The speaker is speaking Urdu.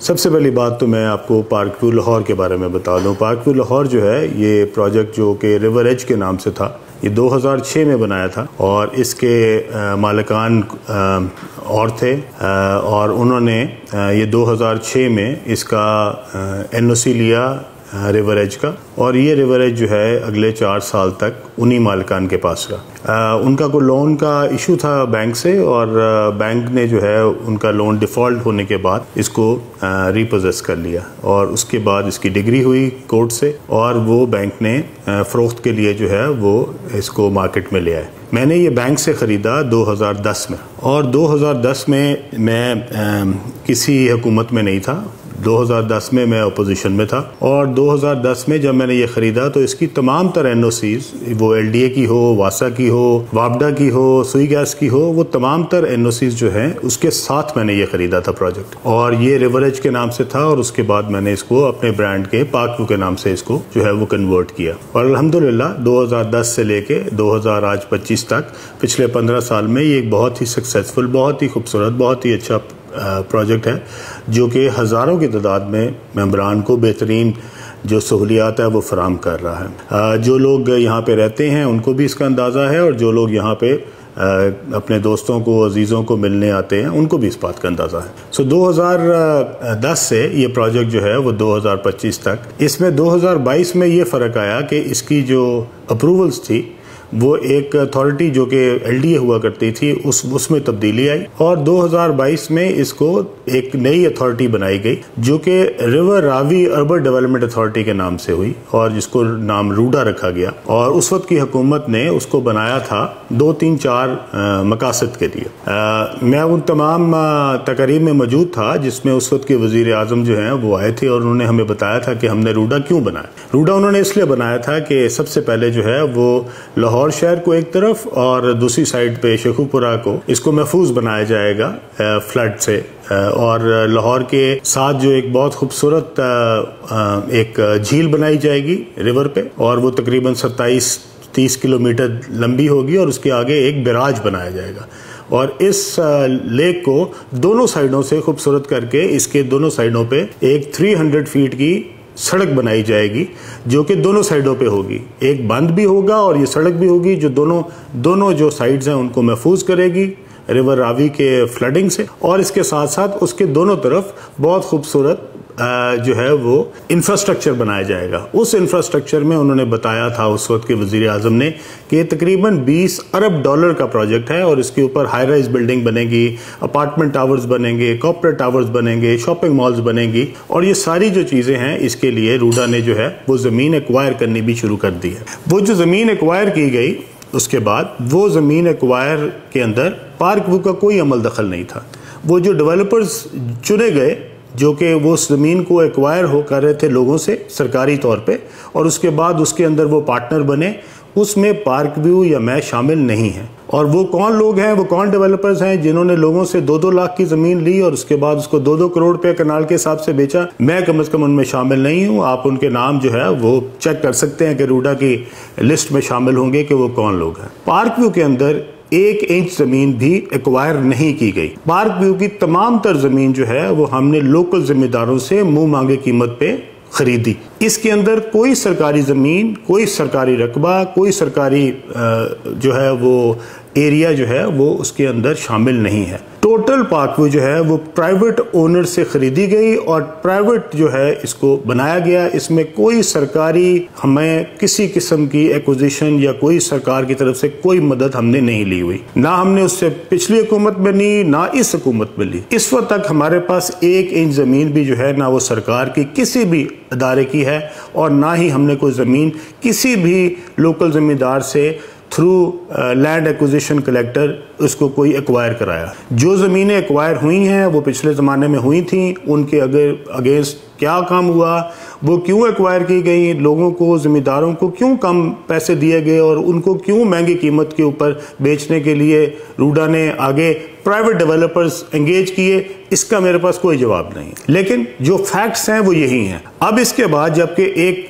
سب سے پہلی بات تو میں آپ کو پارک ویو لاہور کے بارے میں بتا دوں. پارک ویو لاہور جو ہے یہ پروجیکٹ جو کہ ریور ایج کے نام سے تھا, یہ 2006 میں بنایا تھا اور اس کے مالکان اور تھے اور انہوں نے یہ 2006 میں اس کا NOC لیا ریور ایج کا, اور یہ ریور ایج جو ہے اگلے 4 سال تک انہی مالکان کے پاس رہا. ان کا کوئی لون کا ایشو تھا بینک سے, اور بینک نے جو ہے ان کا لون ڈیفالٹ ہونے کے بعد اس کو ریپوزیس کر لیا, اور اس کے بعد اس کی ڈگری ہوئی کورٹ سے اور وہ بینک نے فروخت کے لیے جو ہے وہ اس کو مارکیٹ میں لے آئے. میں نے یہ بینک سے خریدا 2010 میں, اور 2010 میں کسی حکومت میں نہیں تھا. 2010 میں میں اپوزیشن میں تھا, اور 2010 میں جب میں نے یہ خریدا تو اس کی تمام تر NOCs, وہ LDA کی ہو, واسا کی ہو, وابڈا کی ہو, سوئی گیس کی ہو, وہ تمام تر NOCs جو ہیں اس کے ساتھ میں نے یہ خریدا تھا پروجیکٹ, اور یہ ریور ایج کے نام سے تھا, اور اس کے بعد میں نے اس کو اپنے برانڈ کے پارک ویو کے نام سے اس کو جو ہے وہ کنورٹ کیا. اور الحمدللہ 2010 سے لے کے 2025 تک پچھلے 15 سال میں یہ ایک بہت ہی سکسیسفل, بہت ہی خوبصورت, بہت ہی اچھا پروجیکٹ ہے جو کہ ہزاروں کی تعداد میں ممبران کو بہترین جو سہولیات ہے وہ فراہم کر رہا ہے. جو لوگ یہاں پہ رہتے ہیں ان کو بھی اس کا اندازہ ہے, اور جو لوگ یہاں پہ اپنے دوستوں کو, عزیزوں کو ملنے آتے ہیں ان کو بھی اس بات کا اندازہ ہے. 2010 سے یہ پروجیکٹ جو ہے وہ 2025 تک, اس میں 2022 میں یہ فرق آیا کہ اس کی جو اپروولز تھی وہ ایک اتھارٹی جو کہ LDA ہوا کرتی تھی اس میں تبدیلی آئی, اور 2022 میں اس کو ایک نئی اتھارٹی بنائی گئی جو کہ ریور راوی اربن ڈیولپمنٹ اتھارٹی کے نام سے ہوئی, اور جس کو نام روڈا رکھا گیا. اور اس وقت کی حکومت نے اس کو بنایا تھا 2-3-4 مقاصد کے لیے. میں ان تمام تقریب میں موجود تھا جس میں اس وقت کے وزیر اعظم جو ہیں وہ آئے تھے, اور انہوں نے ہمیں بتایا تھا کہ ہم نے روڈا کیوں بنایا. روڈا انہوں نے اس لیے بنایا تھا کہ سب سے پہلے جو ہے وہ لاہور شہر کو ایک طرف اور دوسری سائڈ پہ شیخو پورہ کو اس کو محفوظ بنایا جائے گا فلڈ سے, اور لاہور کے ساتھ جو ایک بہت خوبصورت ایک جھیل بنائی جائے گی ریور پہ, اور وہ تقریباً 27-30 کلومیٹر لمبی ہوگی, اور اس کے آگے ایک بیراج بنایا جائے گا, اور اس لیک کو دونوں سائڈوں سے خوبصورت کر کے اس کے دونوں سائڈوں پہ ایک 300 فیٹ کی سڑک بنائی جائے گی جو کہ دونوں سائڈوں پہ ہوگی. ایک بند بھی ہوگا اور یہ سڑک بھی ہوگی جو دونوں جو سائڈز ہیں ان کو محفوظ کرے گی ریور راوی کے فلڈنگ سے, اور اس کے ساتھ ساتھ اس کے دونوں طرف بہت خوبصورت جو ہے وہ انفراسٹرکچر بنایا جائے گا. اس انفراسٹرکچر میں انہوں نے بتایا تھا اس وقت کے وزیر اعظم نے کہ یہ تقریباً $20 ارب کا پروجیکٹ ہے, اور اس کے اوپر ہائی رائز بلڈنگ بنے گی, اپارٹمنٹ ٹاورز بنیں گے, کارپوریٹ ٹاورز بنیں گے, شاپنگ مالز بنیں گی, اور یہ ساری جو چیزیں ہیں اس کے لیے روڈا نے جو ہے وہ زمین ایکوائر کرنی بھی شروع کر دی ہے. وہ جو زمین ایکوائر کی گئی اس کے بعد وہ زمین ایکوائر کے اندر پارک ویو کا کوئی عمل دخل نہیں تھا. وہ جو ڈیولپرز چنے گئے جو کہ وہ زمین کو ایکوائر ہو کر رہے تھے لوگوں سے سرکاری طور پہ, اور اس کے بعد اس کے اندر وہ پارٹنر بنے, اس میں پارک ویو یا میں شامل نہیں ہیں. اور وہ کون لوگ ہیں, وہ کون ڈیولپرز ہیں جنہوں نے لوگوں سے 2-2 لاکھ کی زمین لی اور اس کے بعد اس کو 2-2 کروڑ روپے کنال کے حساب سے بیچا. میں کم از کم ان میں شامل نہیں ہوں. آپ ان کے نام جو ہے وہ چیک کر سکتے ہیں کہ روڈا کی لسٹ میں شامل ہوں گے کہ وہ کون لوگ ہیں. پارک ویو کے اندر 1 انچ زمین بھی ایکوائر نہیں کی گئی. پارک ویو کی تمام تر زمین جو ہے وہ ہم نے لوکل ذمہ داروں سے منہ مانگے قیمت پہ خریدی. اس کے اندر کوئی سرکاری زمین, کوئی سرکاری رقبہ, کوئی سرکاری جو ہے وہ ایریا جو ہے وہ اس کے اندر شامل نہیں ہے. ٹوٹل پارک ویو جو ہے وہ پرائیویٹ اونر سے خریدی گئی اور پرائیویٹ جو ہے اس کو بنایا گیا. اس میں کوئی سرکاری ہمیں کسی قسم کی ایکوزیشن یا کوئی سرکار کی طرف سے کوئی مدد ہم نے نہیں لی ہوئی, نہ ہم نے اس سے پچھلی حکومت میں لی نہ اس حکومت میں لی. اس وقت تک ہمارے پاس 1 انچ زمین بھی جو ہے نہ وہ سرکار کی کسی بھی ادارے کی ہے, اور نہ ہی ہم نے کوئی زمین کسی بھی لوکل ذمہ دار سے تھرو لینڈ ایکوزیشن کلیکٹر اس کو کوئی ایکوائر کرایا. جو زمینیں ایکوائر ہوئی ہیں وہ پچھلے زمانے میں ہوئی تھیں, ان کے اگینسٹ کیا کام ہوا, وہ کیوں ایکوائر کی گئی, لوگوں کو ذمہ داروں کو کیوں کم پیسے دیے گئے اور ان کو کیوں مہنگی قیمت کے اوپر بیچنے کے لیے روڈا نے آگے پرائیویٹ ڈیولپرز انگیج کیے, اس کا میرے پاس کوئی جواب نہیں. لیکن جو فیکٹس ہیں وہ یہی ہیں. اب اس کے بعد جبکہ ایک